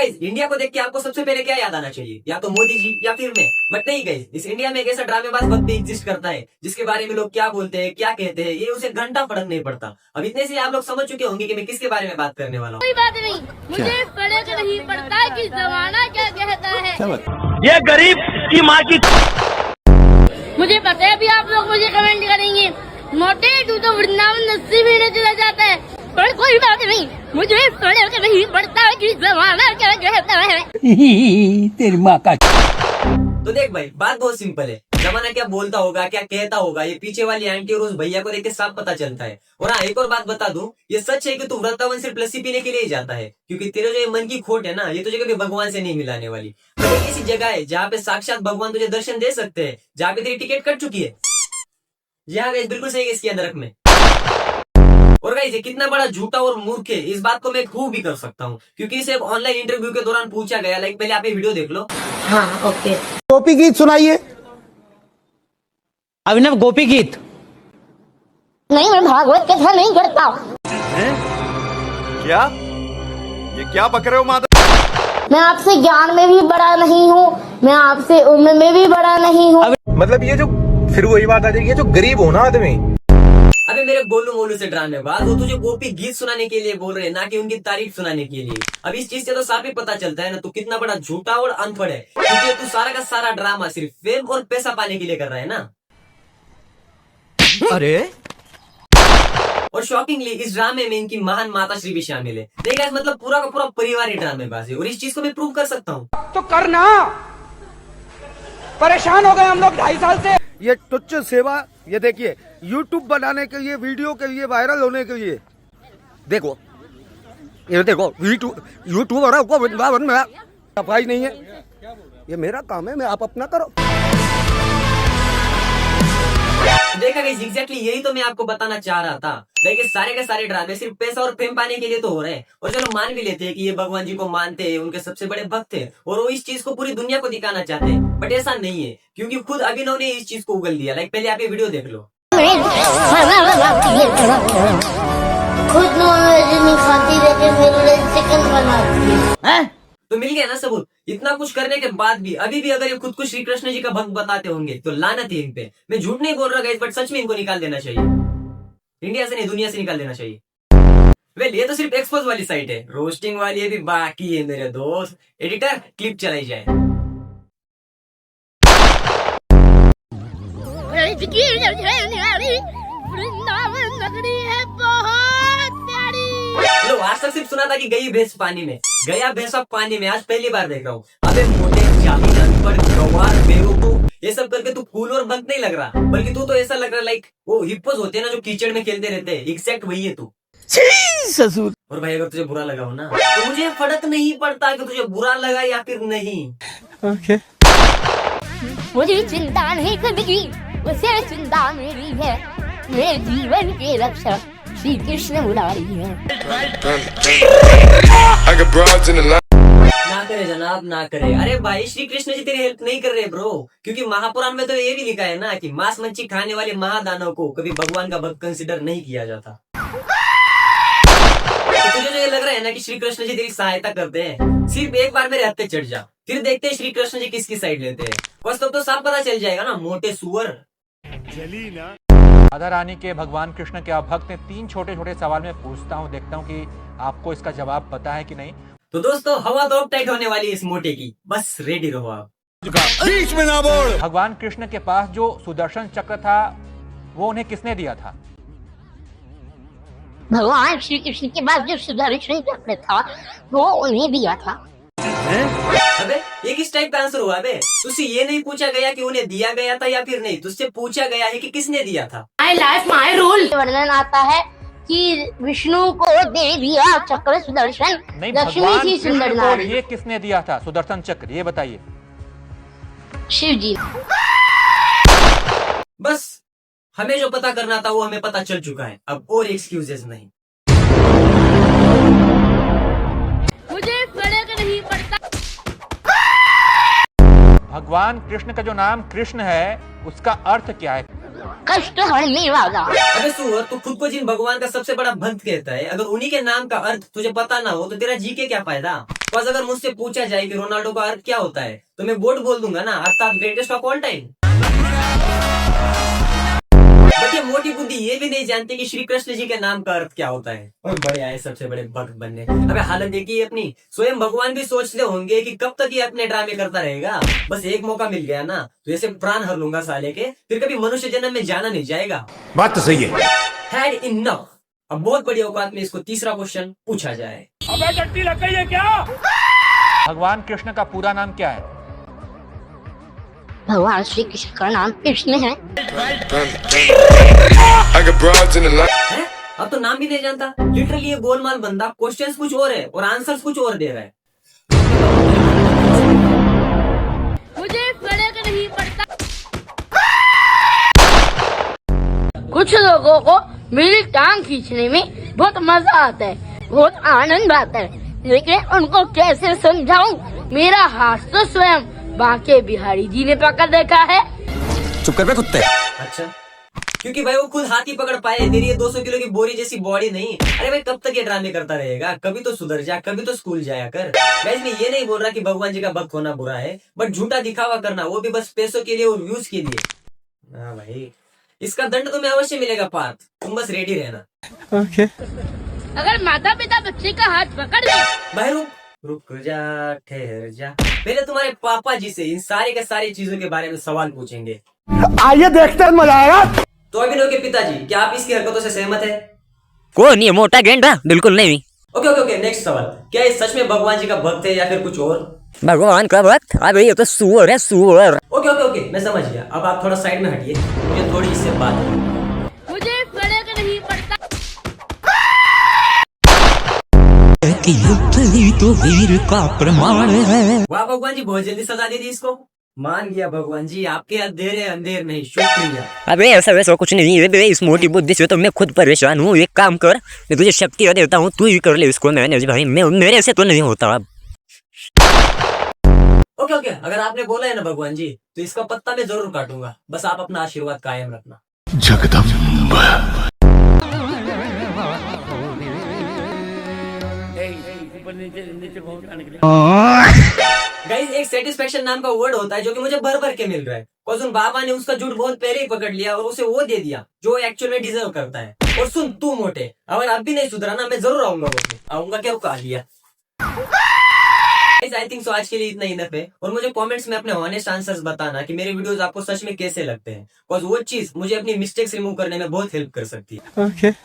Guys India को देख के आपको सबसे पहले क्या याद आना चाहिए, या तो मोदी जी या फिर मैं। बट नहीं गाइस, इस इंडिया में एक ऐसा ड्रामेबाज वक्त भी एग्जिस्ट करता है जिसके बारे में लोग क्या बोलते हैं क्या कहते हैं ये उसे घंटा फर्क नहीं पड़ता। अब इतने से आप लोग समझ चुके होंगे कि मैं किसके बारे में बात करने वाला हूँ। कोई बात नहीं, मुझे फर्क नहीं पड़ता कि जमाना क्या कहता है। ये गरीब की माँ की। मुझे पता है अभी आप लोग मुझे कमेंट करेंगे, मोटे तू तो वृंदावन नस्सी भी नहीं चला जाता है। पर कोई बात नहीं, मुझे फर्क नहीं पड़ता कि जमाना क्या कहता है। तेरी माँ का। तो देख भाई, बात बहुत सिंपल है। जमाना क्या बोलता होगा क्या कहता होगा ये पीछे वाली आंटी और उस भैया को देख के साफ पता चलता है। और हाँ, एक और बात बता दूं, ये सच है कि तू वृंदावन सिर्फ लस्सी पीने के लिए ही जाता है, क्योंकि तेरे जो ये मन की खोट है ना, ये तुझे कभी भगवान से नहीं मिलाने वाली। पर एक ऐसी जगह है जहाँ पे साक्षात भगवान तुझे दर्शन दे सकते हैं, जहाँ पे तेरी टिकट कट चुकी है। यहाँ गाइस बिल्कुल सही है, इसके अंदर में। और गाइस ये कितना बड़ा झूठा और मूर्ख है, इस बात को मैं खूब भी कर सकता हूँ, क्योंकि इसे ऑनलाइन इंटरव्यू के दौरान पूछा गया। लाइक पहले आप ये वीडियो देख लो। हाँ ओके। गोपी गीत सुनाइए। अभिनव गोपी गीत नहीं, मैं भागवत कथा नहीं करता। क्या ये क्या बक रहे हो माधव? मैं आपसे ज्ञान में भी बड़ा नहीं हूँ, मैं आपसे उम्र में भी बड़ा नहीं हूँ। मतलब ये जो फिर वही बात आ जाएगी, जो गरीब हो ना आदमी। अबे मेरे गोलू मोलू से ड्रामेबाज, वो तुझे गोपी गीत सुनाने के लिए बोल रहे हैं, ना कि उनकी तारीफ सुनाने के लिए। अब इस चीज से तो साफ ही पता चलता है ना तू कितना बड़ा झूठा और अनपढ़ है, क्योंकि तू सारा का सारा ड्रामा सिर्फ फेम और पैसा पाने के लिए कर रहा है ना। अरे और शॉकिंगली इस ड्रामे में इनकी महान माता श्री भी शामिल है। देखा, मतलब पूरा का पूरा परिवार ही ड्रामेबाज है, और इस चीज को मैं प्रूव कर सकता हूँ। तो करना, परेशान हो गए हम लोग 2.5 साल से। ये तुच्छ सेवा, ये देखिए YouTube बनाने के लिए, वीडियो के लिए, वायरल होने के लिए। देखो ये देखो यूट्यूबर को वृंदावन में सफाई नहीं है, ये मेरा काम है, मैं आप अपना करो। देखा गाइस, एग्जैक्टली यही तो मैं आपको बताना चाह रहा था। देखिए सारे के सारे ड्रामे सिर्फ पैसा और फेम पाने के लिए तो हो रहे हैं। और चलो मान भी लेते हैं कि ये भगवान जी को मानते हैं, उनके सबसे बड़े भक्त हैं, और वो इस चीज को पूरी दुनिया को दिखाना चाहते हैं। बट ऐसा नहीं है, क्योंकि खुद अभिनव ने इस चीज को उगल दिया। लाइक पहले आप ये वीडियो देख लो। खुद नॉनवेज नहीं खाती लेकिन मेरे लिए चिकन बनाती है। तो मिल गया ना सबूत। इतना कुछ करने के बाद भी अभी भी अगर ये खुद को श्री कृष्ण जी का भक्त बताते होंगे तो लानत है इन पे। मैं झूठ नहीं बोल रहा गाइस, बट सच में इनको निकाल देना चाहिए, इंडिया से नहीं दुनिया से निकाल देना चाहिए। वेल ये तो सिर्फ एक्सपोज वाली साइड है, रोस्टिंग वाली अभी बाकी है मेरे दोस्त। एडिटर क्लिप चलाई जाए। वृंदावन नगरी है बहुत प्यारी। लो आज तक सिर्फ सुना था कि गई भैंस पानी में, गया भैंसा पानी में, आज पहली बार देख रहा हूँ। अबे मोटे जाली अनपढ़ गवार बेवकूफ, ये सब करके तू फूल और भक्त नहीं लग रहा, बल्कि तू तो ऐसा लग रहा लाइक वो हिप्पोस होते हैं ना जो कीचड़ में खेलते रहते हैं, एग्जैक्ट वही है तू। ससुर। और भाई अगर तुझे बुरा लगा हो ना तो मुझे फर्क नहीं पड़ता कि तुझे बुरा लगा या फिर नहीं। ओके। मुझे चिंता नहीं करनी, उसे चिंता मेरी है, मेरे जीवन के रक्षक श्री कृष्ण मुरारी है। ना करे जनाब ना करे। अरे भाई श्री कृष्ण जी तेरी हेल्प नहीं कर रहे ब्रो, क्योंकि महापुराण में तो ये भी लिखा है ना कि मांस मच्छी खाने वाले महादानव को कभी भगवान का भक्त कंसिडर नहीं किया जाता। तो तुझे जो ये लग रहा है ना कि श्री कृष्ण जी तेरी सहायता करते हैं, सिर्फ एक बार मेरे हत्थे चढ़ जा, फिर देखते हैं श्री कृष्ण जी किसकी साइड लेते हैं। बस तब तो साफ पता चल जाएगा ना मोटे सुअर। राधा रानी के भगवान कृष्ण के भक्त ने 3 छोटे छोटे सवाल में पूछता हूँ, देखता हूँ कि आपको इसका जवाब पता है कि नहीं। तो दोस्तों हवा तो अब टाइट होने वाली है इस मोटे की, बस रेडी रहो आप। बीच में ना बोल। भगवान कृष्ण के पास जो सुदर्शन चक्र था वो उन्हें किसने दिया था? भगवान श्री कृष्ण के पास जो सुदर्शन चक्र था वो उन्हें दिया था। अबे ये किस टाइप का आंसर हुआ? अबे तुझसे ये नहीं पूछा गया कि उन्हें दिया गया था या फिर नहीं, तुझसे पूछा गया है कि किसने दिया था। My life my rule. वर्णन आता है कि विष्णु को दे दिया चक्र सुदर्शन, नहीं, लक्ष्मी भगवान थी कृष्ण सुंदर को नारी। ये किसने दिया था सुदर्शन चक्र, ये बताइए। शिव जी। बस हमें जो पता करना था वो हमें पता चल चुका है, अब और एक्सक्यूजेस नहीं। मुझे फर्क नहीं पड़ता। भगवान कृष्ण का जो नाम कृष्ण है उसका अर्थ क्या है? कष्ट हरने वाला। अबे सुअर, तू खुद को जिन भगवान का सबसे बड़ा भक्त कहता है, अगर उन्हीं के नाम का अर्थ तुझे पता ना हो तो तेरा जी के क्या फायदा। बस अगर मुझसे पूछा जाए कि रोनाल्डो का अर्थ क्या होता है तो मैं बोट बोल दूंगा ना, अर्थात greatest of all time. But ये मोटी बुद्धि ये भी नहीं जानते कि श्री कृष्ण जी के नाम का अर्थ क्या होता है। और बड़े आए सबसे बड़े भक्त बनने। अबे हालत देखिए अपनी, स्वयं भगवान भी सोचते होंगे कि कब तक ये अपने ड्रामे करता रहेगा। बस एक मौका मिल गया ना तो ऐसे प्राण हर लूंगा साले के, फिर कभी मनुष्य जन्म में जाना नहीं जाएगा। बात तो सही है। Had enough. अब बहुत बड़ी औकात में इसको तीसरा क्वेश्चन पूछा जाए। अबे टट्टी लग गई है क्या? भगवान कृष्ण का पूरा नाम क्या है? भगवान श्री कृष्ण का नाम कृष्ण है। हैं? अब तो नाम भी नहीं जानता। लिटरली ये गोलमाल बंदा क्वेश्चंस कुछ और है और आंसर्स कुछ और दे रहा है। मुझे फर्क नहीं पड़ता। कुछ लोगों को मेरी टांग खींचने में बहुत मजा आता है, बहुत आनंद आता है, लेकिन उनको कैसे समझाऊं? मेरा हाथ तो स्वयं बांके बिहारी जी ने पकड़ देखा है। चुप कर बे कुत्ते। अच्छा, क्योंकि भाई वो खुद हाथी पकड़ पाए, तेरी ये 200 किलो की बोरी जैसी बॉडी नहीं। अरे भाई कब तक ये ड्रामे करता रहेगा? कभी तो सुधर जा, कभी तो स्कूल जाया कर। गाइस मैं ये नहीं बोल रहा कि भगवान जी का भक्त होना बुरा है, बट झूठा दिखावा करना, वो भी बस पैसों के लिए और व्यूज के लिए। हाँ भाई, इसका दंड तुम्हें अवश्य मिलेगा पार्थ, तुम बस रेडी रहना। अगर माता पिता बच्चे का हाथ पकड़ ले। भाई रुक जा, ठहर जा। पहले तुम्हारे पापा जी से इन सारी के सारी चीजों के बारे में सवाल पूछेंगे। आइए देखते हैं, मजा आएगा। तो अभिनव के पिताजी, क्या आप इसकी हरकतों से सहमत है? कौन ये मोटा गेंडा? बिल्कुल नहीं। ओके, नेक्स्ट सवाल। क्या ये सच में भगवान जी का भक्त है या फिर कुछ और? भगवान का भक्त? अबे ये तो सुअर है, सुअर। ओके, मैं समझ गया। अब आप थोड़ा साइड में हटिए, मुझे थोड़ी इससे बात है। मुझे फर्क नहीं पड़ता। तो वीर का प्रमाण है। वाह भगवान जी, बहुत जल्दी सजा दे दी इसको। मान गया भगवान जी, आपके अंधेरे अंधेर नहीं, शुक्रिया। अबे ऐसा वैसा कुछ नहीं है बे, इस मोटी बुद्धि से तो मैं खुद परेशान हूँ। एक काम कर, मैं तुझे शक्ति देता हूँ, तू ही कर ले इसको मैनेज। भाई मेरे से तो नहीं होता अब। ओके, अगर आपने बोला है ना भगवान जी, तो इसका पत्ता मैं जरूर काटूंगा। बस आप अपना आशीर्वाद कायम रखना। जगदम्बा। गाइस एक सेटिस्फेक्शन नाम का वर्ड होता है जो कि मुझे भर भर के मिल रहा है। कौन उन बाबा ने उसका झूठ बहुत पहले ही पकड़ लिया और उसे वो दे दिया जो एक्चुअल में डिजर्व करता है। और सुन तू मोटे, अगर अब भी नहीं सुधरा ना, मैं जरूर आऊंगा क्या कहा लिया। आई थिंक सो आज के लिए इतना इनफ है। और मुझे कमेंट्स में अपने ऑनेस्ट आंसर्स बताना कि मेरे वीडियोस आपको सच में कैसे लगते हैं, बिकॉज़ वो चीज मुझे अपनी मिस्टेक्स रिमूव करने में बहुत हेल्प कर सकती है।